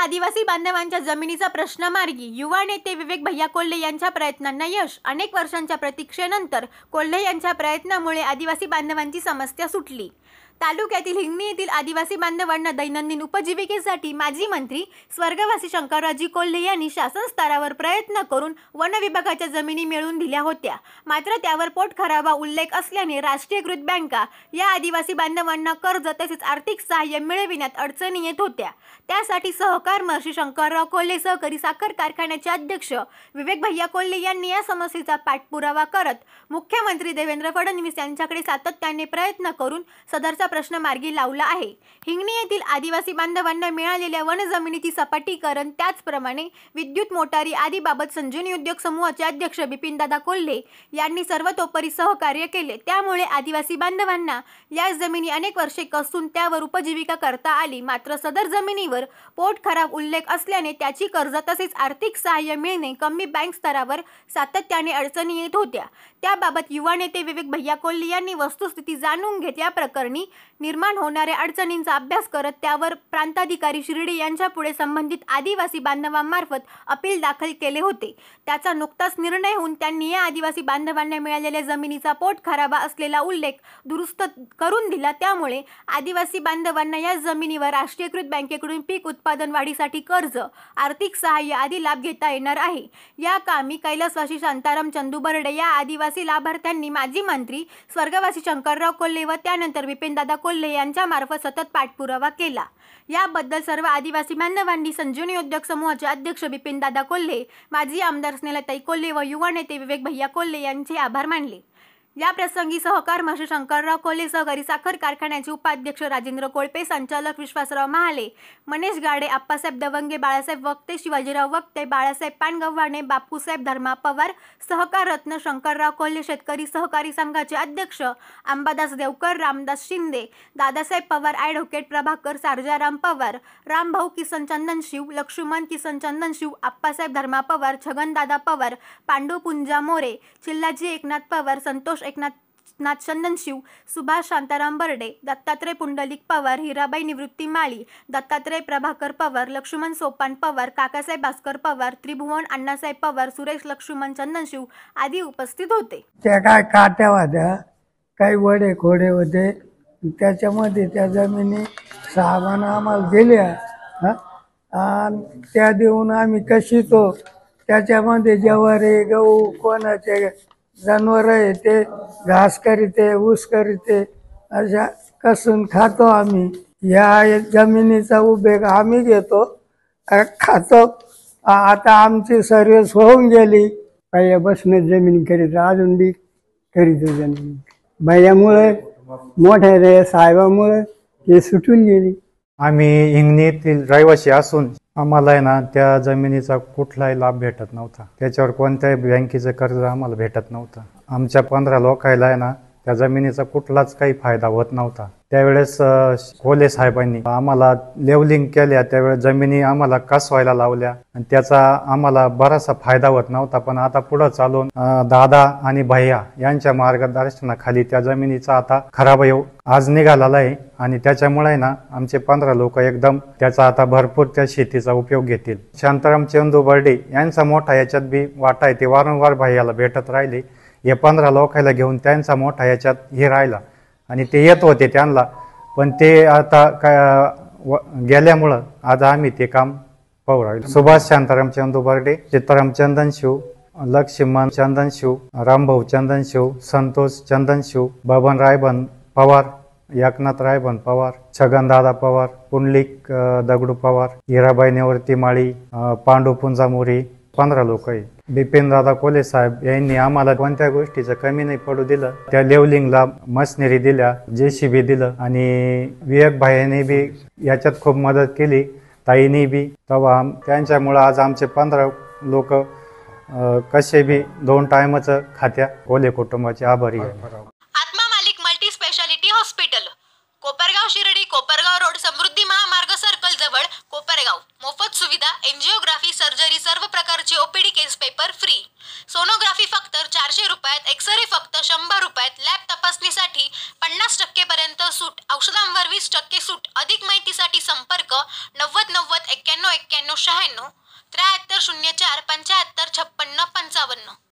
आदिवासी बांधवांच्या जमिनीचा प्रश्न मार्गी युवा नेते विवेक भैया कोल्हे यांच्या प्रयत्नांना यश। अनेक वर्षांच्या प्रतीक्षेनंतर कोल्हे यांच्या प्रयत्नामुळे आदिवासी बांधवांची समस्या सुटली। तालुक्यातील हिंगणी येथील आदिवासी बांधवांना दैनंदिन उपजीविकेसाठी माजी मंत्री स्वर्गवासी शंकररावजी कोल्हे यांनी शासन स्तरावर प्रयत्न करून वन विभागाच्या जमिनी मिळवून दिल्या होत्या। मात्र त्यावर पोटखराबा उल्लेख असल्याने राष्ट्रीयकृत बँका या आदिवासी बांधवांना कर्ज तसेच आर्थिक सहाय्य मिळविण्यात अडचणी येत होत्या। त्यासाठी सहकार महर्षी शंकरराव कोल्हे सहकारी साखर कारखान्याचे अध्यक्ष विवेक भैया कोल्हे यांनी या समस्येचा पाठपुरावा करत मुख्यमंत्री देवेंद्र फडणवीस यांच्याकडे सातत्याने प्रयत्न करून सदरचा प्रश्न मार्गी लावला आहे। हिंगणी येथील आदिवासी बांधवांना मिळालेल्या वन जमिनीची सपाटीकरण त्याचप्रमाणे विद्युत मोटारी आदी बाबत संजीवनी उद्योग समूहाचे अध्यक्ष बिपिनदादा कोल्हे यांनी सर्वतोपरी सहकार्य केले। त्यामुळे आदिवासी बांधवांना या जमिनी अनेक वर्षे कसून त्यावर उपजीविका करता आली। मात्र सदर जमिनीवर पोट खराब उल्लेख असल्याने त्याची कर्ज तसेच आर्थिक सहाय्य मिळणे कमी बँक स्तरावर सातत्याने अडचणी येत होत्या। त्याबाबत युवा नेते विवेक भैया कोल्हे यांनी वस्तुस्थिती जाणून घेत या प्रकरणी निर्माण होणाऱ्या अडचणींचा अभ्यास करत त्यावर प्रांताधिकारी शिर्डी यांच्या पुढे संबंधित आदिवासी बांधवांमार्फत अपील दाखल केले होते। त्याचा नुकताच निर्णय होऊन त्यांनी या आदिवासी बांधवांना मिळालेल्या जमिनीचा पोट खराबा असलेला उल्लेख दुरुस्त करून दिला। त्यामुळे आदिवासी बांधवांना या जमिनीवर राष्ट्रीयकृत बँकेकडून पीक उत्पादन वाढीसाठी कर्ज, आर्थिक सहाय्य आदी लाभ घेता येणार आहे। या कामी कैलासवासी शांताराम चंदू बर्डे या आदिवासी लाभार्थ्यांनी माजी मंत्री स्वर्गवासी शंकरराव कोल्हे व त्यानंतर बिपिनदादा कोल्हे यांच्या मार्फत सतत पाठपुरावा केला। याबद्दल सर्व आदिवासी बांधवांनी संजीवनी उद्योग समूहाचे अध्यक्ष बिपिनदादा कोल्हे, माजी आमदार स्नेहलताई कोल्हे व युवा नेते विवेक भैया कोल्हे यांचे आभार मानले। या प्रसंगी सहकार महर्षी शंकरराव कोल्हे सहकारी साखर कारखान्याचे उपाध्यक्ष राजेंद्र कोळपे, संचालक विश्वासराव महाले, मनीष गाडे, आप्पासाहेब दवंगे, बाळासाहेब वक्ते, शिवाजीराव वक्ते, बाळासाहेब पानगव्हाणे, बापूसाहेब धर्मा पवार, सहकार रत्न शंकरराव कोल्हे शेतकरी सहकारी संघाचे अध्यक्ष अंबादास देवकर, रामदास शिंदे, दादासाहेब पवार, ॲडव्होकेट प्रभाकर सारजाराम पवार, रामभाऊ किसन चंदनशिव, लक्ष्मण किसन चंदनशिव, आप्पासाहेब धर्मा पवार, छगनदादा पवार, पांडू पुंजा मोरे, चिल्लाजी एकनाथ पवार, संतोष एकनाथ चंदनशिव, सुभाष शांताराम बर्डे, दत्तात्रय पुंडलिक पवार, हिराबाई निवृत्ती माळी, दत्तात्रय प्रभाकर पवार, लक्ष्मण सोपान पवार, काकासाहेब भास्कर पवार, त्रिभुवन अण्णासाहेब पवार, सुरेश लक्ष्मण चंदनशिव आदी उपस्थित होते। त्या काय काट्या होत्या, काही वडे खोडे होते, त्याच्यामध्ये त्या जमिनी साहेबांना आम्हाला दिल्या आणि त्या देऊन आम्ही कशी तो त्याच्यामध्ये ज्वारी, गहू, कोणाचे जनावर आहे ते घास करीते, ऊस करीते, अशा कसून खातो आम्ही। या जमिनीचा उपयोग आम्ही घेतो, खातो। आता आमची सर्व्हिस होऊन गेली, पहिल्यापासून जमीन करीत अजून बी करीत जमीन। भैयामुळे मोठ्या साहेबामुळे ते सुटून गेली। आम्ही हिंगणीतील रहिवासी असून आम्हाला आहे ना त्या जमिनीचा कुठलाही लाभ भेटत नव्हता। त्याच्यावर कोणत्याही बँकेचं कर्ज आम्हाला भेटत नव्हतं। आमच्या 15 लोकांना आहे ना त्या जमिनीचा कुठलाच काही फायदा होत नव्हता। त्यावेळेस कोल्हे साहेबांनी आम्हाला लेवलिंग केल्या, त्यावेळेस जमिनी आम्हाला कसवायला लावल्या आणि त्याचा आम्हाला बराचसा फायदा होत नव्हता। पण आता पुढे चालून दादा आणि भैया यांच्या मार्गदर्शनाखाली त्या जमिनीचा आता खराब आज निघालेला आहे आणि त्याच्यामुळे ना आमचे 15 लोक एकदम त्याचा आता भरपूर त्या शेतीचा उपयोग घेतील। शांताराम चंदू बर्डे यांचा मोठा याच्यात बी वाटा आहे, ते वारंवार भैयाला भेटत राहिले। हे 15 लोकांना घेऊन त्यांचा मोठा याच्यात हे राहिला आणि ते येत होते त्यांना, पण ते आता गेल्यामुळं आज आम्ही ते काम पाहू राहिलो। सुभाष शांताराम चंदू बर्डे, चित्ताराम चंदनशिव, लक्ष्मण चंदनशिव, रामभाऊ चंदनशिव, संतोष चंदनशिव, बबन रायबन पवार, एकनाथ रायबन पवार, छगनदादा पवार, पुंडलिक दगडू पवार, हिराबाई निवृत्ती माळी, पांडू पुंजा मोरे 15 लोक आहे। बिपिनदादा कोल्हे साहेब यांनी आम्हाला कोणत्या गोष्टीचं कमी नाही पडू दिलं। त्या लेवलिंगला मशिनरी दिल्या, JCB दिलं आणि विवेक भाईने बी याच्यात खूप मदत केली, ताईने बी। तेव्हा त्यांच्यामुळं आज आमचे 15 लोक कसे बी 2 टायमाचं खात्या कोल्हे कुटुंबाचे आभारी आहे। Atma Malik multi speciality hospital, Kopargaon Shirdi, Kopargaon road, Samruddhi Mahamarg circle जवळ, कोपरगाव। मोफत सुविधा, एंजिओग्राफी, सर्जरी, सर्व प्रकारचे OPD केस पेपर फ्री, सोनोग्राफी फक्त 400 रुपयात, एक्सरे फक्त 100 रुपयात, लॅब तपासणीसाठी 50% पर्यंत सूट, औषधांवर 20% सूट। अधिक माहितीसाठी संपर्क 90 90 91 91 96 73 04 75 56 55